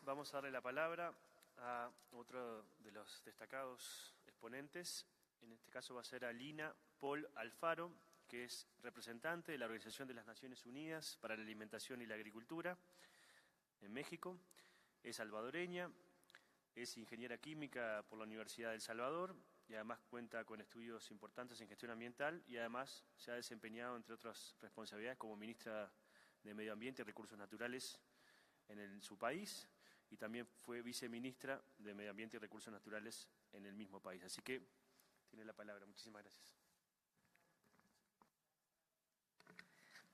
vamos a darle la palabra a otro de los destacados exponentes. En este caso va a ser a Lina Paul Alfaro, que es representante de la Organización de las Naciones Unidas para la Alimentación y la Agricultura en México. Es salvadoreña, es ingeniera química por la Universidad de El Salvador y además cuenta con estudios importantes en gestión ambiental y además se ha desempeñado, entre otras responsabilidades, como ministra de Medio Ambiente y Recursos Naturales en su país y también fue viceministra de Medio Ambiente y Recursos Naturales en el mismo país. Así que tiene la palabra. Muchísimas gracias.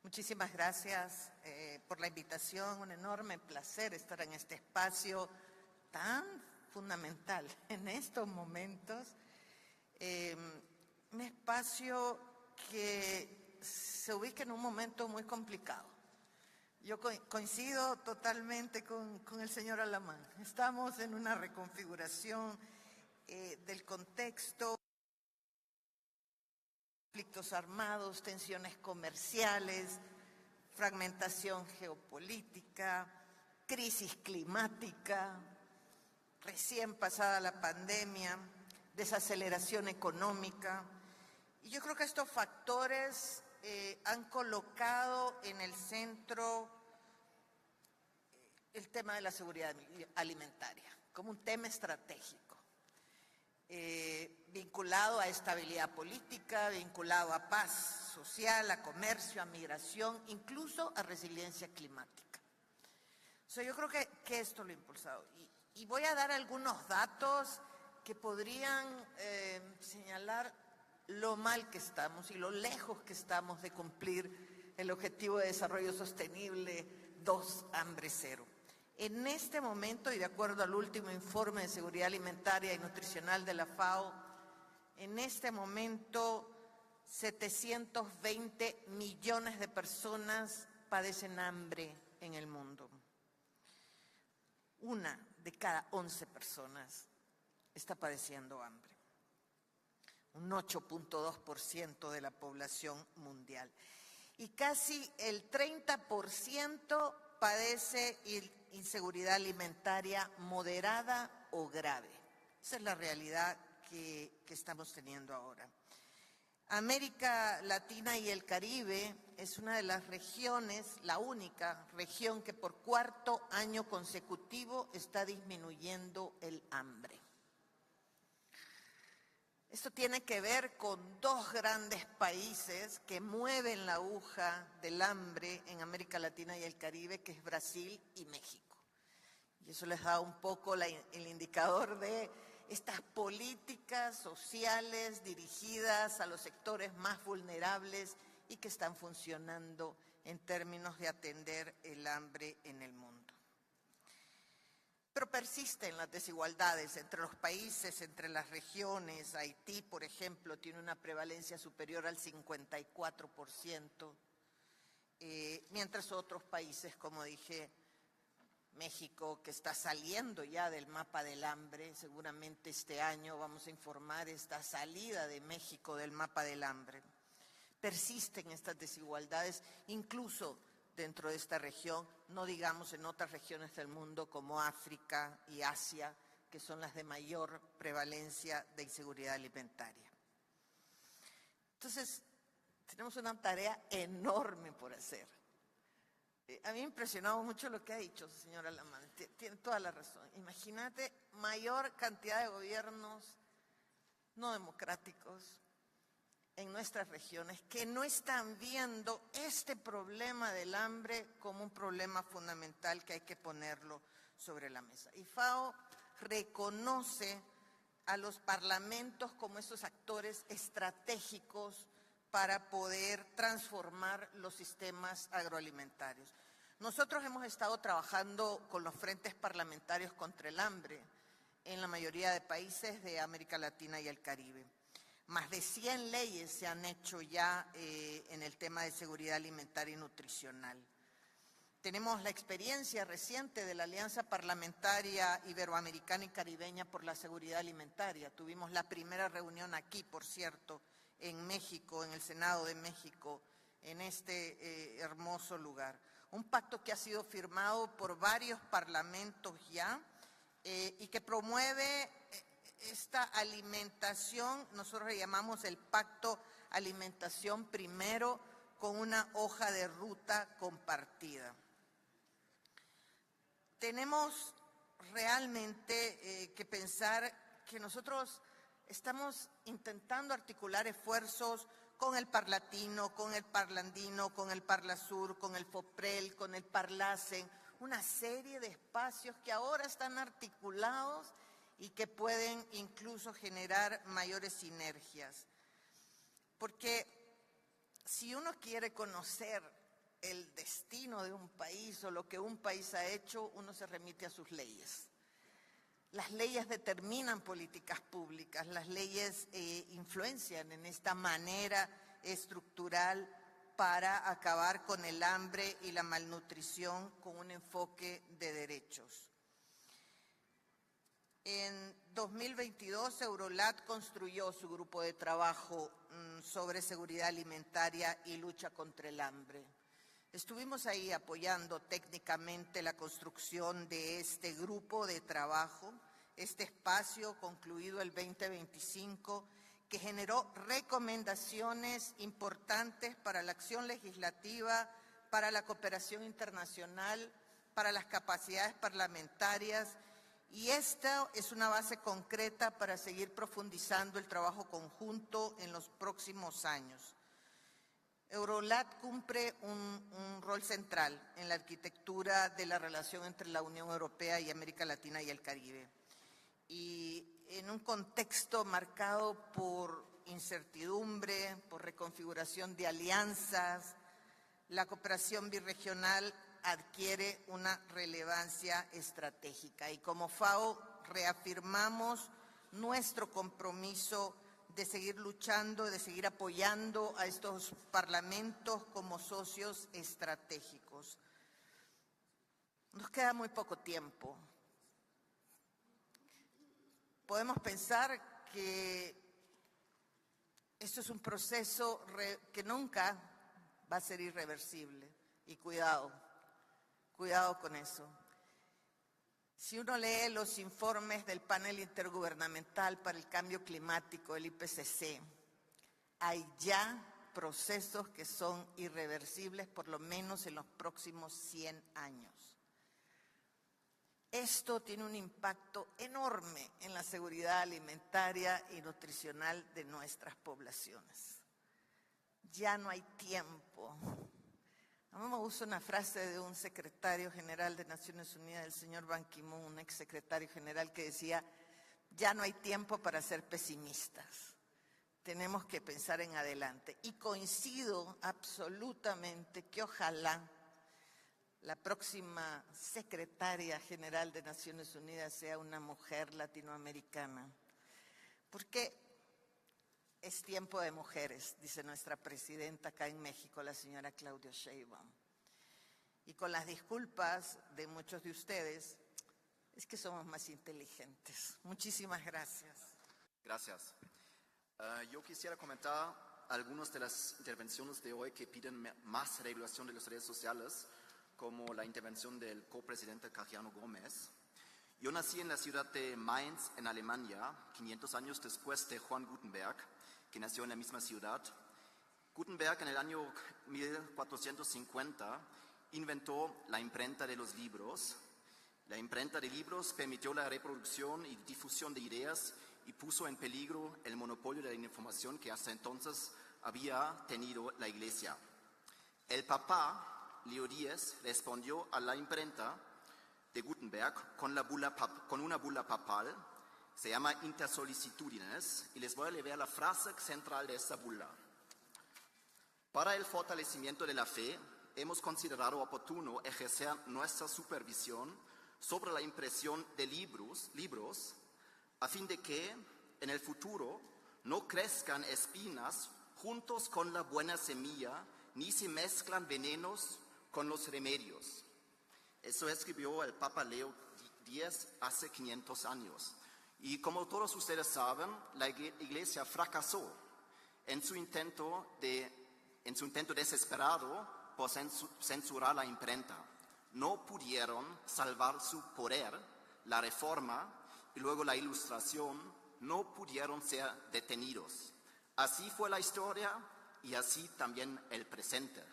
Muchísimas gracias por la invitación. Un enorme placer estar en este espacio tan fundamental en estos momentos. Un espacio que se ubica en un momento muy complicado. Yo coincido totalmente con el señor Alamán. Estamos en una reconfiguración del contexto, conflictos armados, tensiones comerciales, fragmentación geopolítica, crisis climática, recién pasada la pandemia, desaceleración económica. Y yo creo que estos factores han colocado en el centro el tema de la seguridad alimentaria como un tema estratégico, vinculado a estabilidad política, vinculado a paz social, a comercio, a migración, incluso a resiliencia climática. O sea, yo creo que esto lo ha impulsado. Y voy a dar algunos datos que podrían señalar lo mal que estamos y lo lejos que estamos de cumplir el Objetivo de Desarrollo Sostenible 2, hambre cero. En este momento, y de acuerdo al último informe de seguridad alimentaria y nutricional de la FAO, en este momento 720 millones de personas padecen hambre en el mundo. Una de cada 11 personas está padeciendo hambre. Un 8.2% de la población mundial. Y casi el 30% padece inseguridad alimentaria moderada o grave. Esa es la realidad que estamos teniendo ahora. América Latina y el Caribe es una de las regiones, la única región que por cuarto año consecutivo está disminuyendo el hambre. Esto tiene que ver con dos grandes países que mueven la aguja del hambre en América Latina y el Caribe, que es Brasil y México. Y eso les da un poco el indicador de estas políticas sociales dirigidas a los sectores más vulnerables y que están funcionando en términos de atender el hambre en el mundo. Pero persisten las desigualdades entre los países, entre las regiones. Haití, por ejemplo, tiene una prevalencia superior al 54%, mientras otros países, como dije, México, que está saliendo ya del mapa del hambre, seguramente este año vamos a informar esta salida de México del mapa del hambre. Persisten estas desigualdades, incluso dentro de esta región, no digamos en otras regiones del mundo como África y Asia, que son las de mayor prevalencia de inseguridad alimentaria. Entonces, tenemos una tarea enorme por hacer. A mí me ha impresionado mucho lo que ha dicho señora Alamán, tiene toda la razón. Imagínate mayor cantidad de gobiernos no democráticos en nuestras regiones que no están viendo este problema del hambre como un problema fundamental que hay que ponerlo sobre la mesa. Y FAO reconoce a los parlamentos como esos actores estratégicos para poder transformar los sistemas agroalimentarios. Nosotros hemos estado trabajando con los frentes parlamentarios contra el hambre en la mayoría de países de América Latina y el Caribe. Más de 100 leyes se han hecho ya en el tema de seguridad alimentaria y nutricional. Tenemos la experiencia reciente de la Alianza Parlamentaria Iberoamericana y Caribeña por la Seguridad Alimentaria. Tuvimos la primera reunión aquí, por cierto, en México, en el Senado de México, en este hermoso lugar. un pacto que ha sido firmado por varios parlamentos ya y que promueve esta alimentación, nosotros le llamamos el Pacto Alimentación Primero, con una hoja de ruta compartida. Tenemos realmente que pensar que nosotros estamos intentando articular esfuerzos con el Parlatino, con el Parlandino, con el Parlasur, con el FOPREL, con el Parlacen, una serie de espacios que ahora están articulados y que pueden incluso generar mayores sinergias. Porque si uno quiere conocer el destino de un país o lo que un país ha hecho, uno se remite a sus leyes. Las leyes determinan políticas públicas, las leyes influencian en esta manera estructural para acabar con el hambre y la malnutrición con un enfoque de derechos. En 2022, Eurolat construyó su grupo de trabajo sobre seguridad alimentaria y lucha contra el hambre. Estuvimos ahí apoyando técnicamente la construcción de este grupo de trabajo, este espacio concluido el 2025, que generó recomendaciones importantes para la acción legislativa, para la cooperación internacional, para las capacidades parlamentarias, y esta es una base concreta para seguir profundizando el trabajo conjunto en los próximos años. Eurolat cumple un rol central en la arquitectura de la relación entre la Unión Europea y América Latina y el Caribe. Y en un contexto marcado por incertidumbre, por reconfiguración de alianzas, la cooperación birregional adquiere una relevancia estratégica. Y como FAO reafirmamos nuestro compromiso de seguir luchando, de seguir apoyando a estos parlamentos como socios estratégicos. Nos queda muy poco tiempo. Podemos pensar que esto es un proceso que nunca va a ser irreversible. Y cuidado con eso. Si uno lee los informes del Panel Intergubernamental para el Cambio Climático, el IPCC, hay ya procesos que son irreversibles, por lo menos en los próximos 100 años. Esto tiene un impacto enorme en la seguridad alimentaria y nutricional de nuestras poblaciones. Ya no hay tiempo. A mí me gusta una frase de un secretario general de Naciones Unidas, el señor Ban Ki-moon, un exsecretario general, que decía: ya no hay tiempo para ser pesimistas, tenemos que pensar en adelante. Y coincido absolutamente que ojalá la próxima secretaria general de Naciones Unidas sea una mujer latinoamericana, porque es tiempo de mujeres, dice nuestra presidenta acá en México, la señora Claudia Sheinbaum. Y con las disculpas de muchos de ustedes, es que somos más inteligentes. Muchísimas gracias. Gracias. Yo quisiera comentar algunas de las intervenciones de hoy que piden más regulación de las redes sociales, como la intervención del copresidente Cayetano Gómez. Yo nací en la ciudad de Mainz, en Alemania, 500 años después de Juan Gutenberg, que nació en la misma ciudad. Gutenberg, en el año 1450, inventó la imprenta de los libros. La imprenta de libros permitió la reproducción y difusión de ideas y puso en peligro el monopolio de la información que hasta entonces había tenido la Iglesia. El Papa Leo X respondió a la imprenta de Gutenberg con una bula papal, se llama Inter Solicitudines, y les voy a leer la frase central de esta bula. Para el fortalecimiento de la fe, hemos considerado oportuno ejercer nuestra supervisión sobre la impresión de libros a fin de que en el futuro no crezcan espinas juntos con la buena semilla, ni se mezclan venenos con los remedios. Eso escribió el Papa Leo X hace 500 años. Y como todos ustedes saben, la Iglesia fracasó en su intento desesperado por censurar la imprenta. No pudieron salvar su poder, la Reforma y luego la Ilustración, no pudieron ser detenidos. Así fue la historia y así también el presente.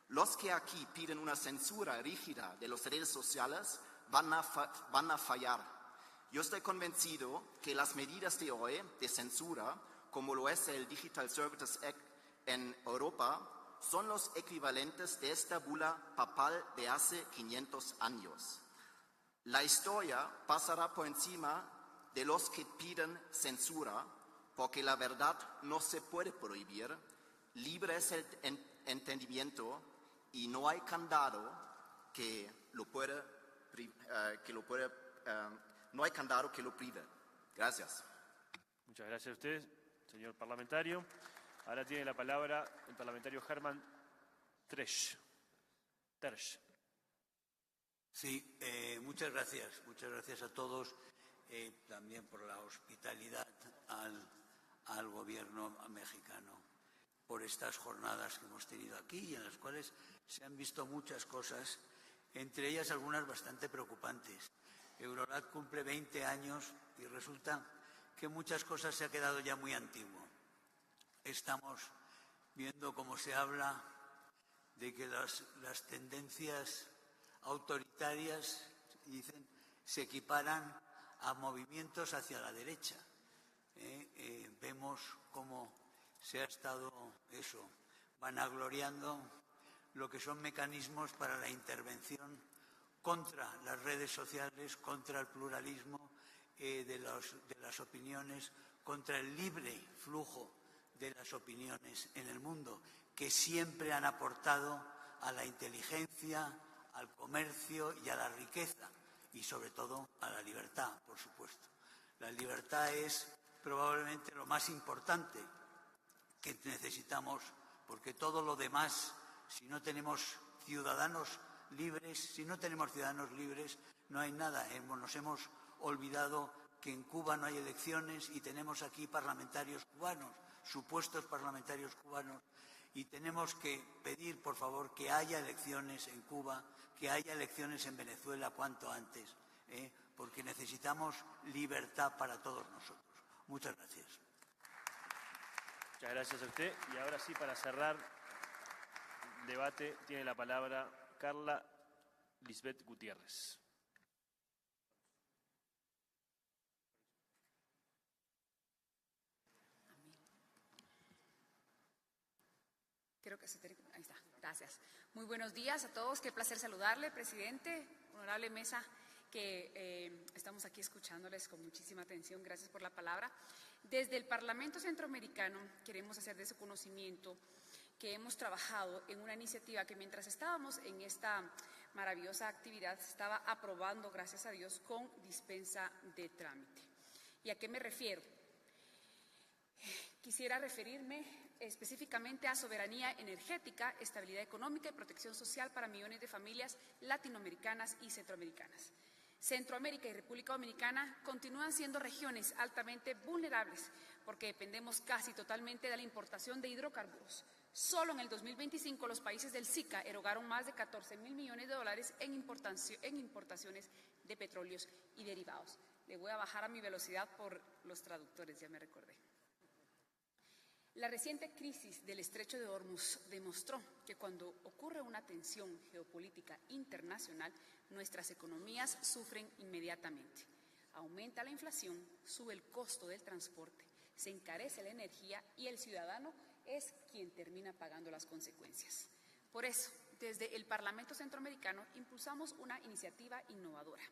Los que aquí piden una censura rígida de las redes sociales van a fallar. Yo estoy convencido que las medidas de hoy de censura, como lo es el Digital Services Act en Europa, son los equivalentes de esta bula papal de hace 500 años. La historia pasará por encima de los que piden censura, porque la verdad no se puede prohibir, libre es el entendimiento y no hay candado no hay candado que lo prive. Gracias. Muchas gracias a usted, señor parlamentario. Ahora tiene la palabra el parlamentario Herman Tersch. Sí, muchas gracias a todos, también por la hospitalidad al gobierno mexicano, por estas jornadas que hemos tenido aquí y en las cuales se han visto muchas cosas, entre ellas algunas bastante preocupantes. Eurolat cumple 20 años y resulta que muchas cosas se ha quedado ya muy antiguo. Estamos viendo cómo se habla de que las tendencias autoritarias, dicen, se equiparan a movimientos hacia la derecha. Vemos cómo se ha estado vanagloriando lo que son mecanismos para la intervención contra las redes sociales, contra el pluralismo de las opiniones, contra el libre flujo de las opiniones en el mundo, que siempre han aportado a la inteligencia, al comercio y a la riqueza, y sobre todo a la libertad, por supuesto. La libertad es probablemente lo más importante que necesitamos, porque todo lo demás, si no tenemos ciudadanos libres, no hay nada. Nos hemos olvidado que en Cuba no hay elecciones y tenemos aquí parlamentarios cubanos, supuestos parlamentarios cubanos, y tenemos que pedir, por favor, que haya elecciones en Cuba, que haya elecciones en Venezuela cuanto antes, porque necesitamos libertad para todos nosotros. Muchas gracias. Muchas gracias a usted. Y ahora sí, para cerrar el debate, tiene la palabra Carla Lisbeth Gutiérrez. Creo que ahí está. Gracias. Muy buenos días a todos. Qué placer saludarle, presidente, honorable mesa, que estamos aquí escuchándoles con muchísima atención. Gracias por la palabra. Desde el Parlamento Centroamericano queremos hacer de su conocimiento que hemos trabajado en una iniciativa que mientras estábamos en esta maravillosa actividad se estaba aprobando, gracias a Dios, con dispensa de trámite. ¿Y a qué me refiero? Quisiera referirme específicamente a soberanía energética, estabilidad económica y protección social para millones de familias latinoamericanas y centroamericanas. Centroamérica y República Dominicana continúan siendo regiones altamente vulnerables porque dependemos casi totalmente de la importación de hidrocarburos. Solo en el 2025 los países del SICA erogaron más de 14.000 millones de dólares en importaciones de petróleos y derivados. Le voy a bajar a mi velocidad por los traductores, ya me recordé. La reciente crisis del Estrecho de Hormuz demostró que cuando ocurre una tensión geopolítica internacional, nuestras economías sufren inmediatamente. Aumenta la inflación, sube el costo del transporte, se encarece la energía y el ciudadano es quien termina pagando las consecuencias. Por eso, desde el Parlamento Centroamericano impulsamos una iniciativa innovadora.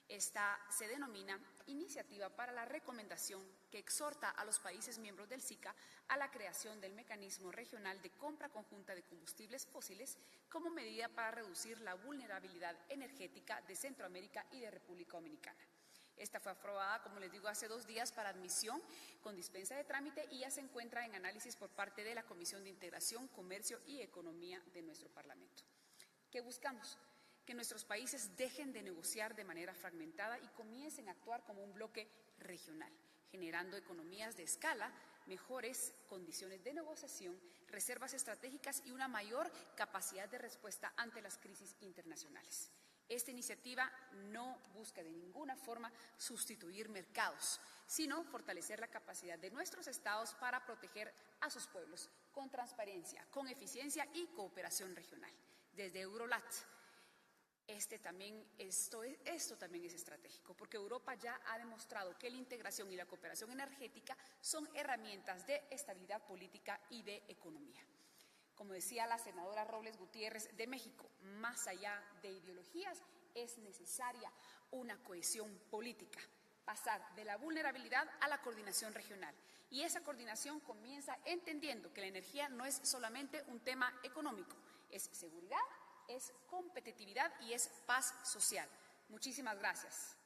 Esta se denomina Iniciativa para la Recomendación, que exhorta a los países miembros del SICA a la creación del mecanismo regional de compra conjunta de combustibles fósiles como medida para reducir la vulnerabilidad energética de Centroamérica y de República Dominicana. Esta fue aprobada, como les digo, hace 2 días para admisión con dispensa de trámite y ya se encuentra en análisis por parte de la Comisión de Integración, Comercio y Economía de nuestro Parlamento. ¿Qué buscamos? Que nuestros países dejen de negociar de manera fragmentada y comiencen a actuar como un bloque regional, generando economías de escala mejores condiciones de negociación, reservas estratégicas y una mayor capacidad de respuesta ante las crisis internacionales. Esta iniciativa no busca de ninguna forma sustituir mercados, sino fortalecer la capacidad de nuestros estados para proteger a sus pueblos con transparencia, con eficiencia y cooperación regional. Desde Eurolat, esto también es estratégico, porque Europa ya ha demostrado que la integración y la cooperación energética son herramientas de estabilidad política y de economía. Como decía la senadora Robles Gutiérrez de México, más allá de ideologías, es necesaria una cohesión política, pasar de la vulnerabilidad a la coordinación regional. Y esa coordinación comienza entendiendo que la energía no es solamente un tema económico, es seguridad, es competitividad y es paz social. Muchísimas gracias.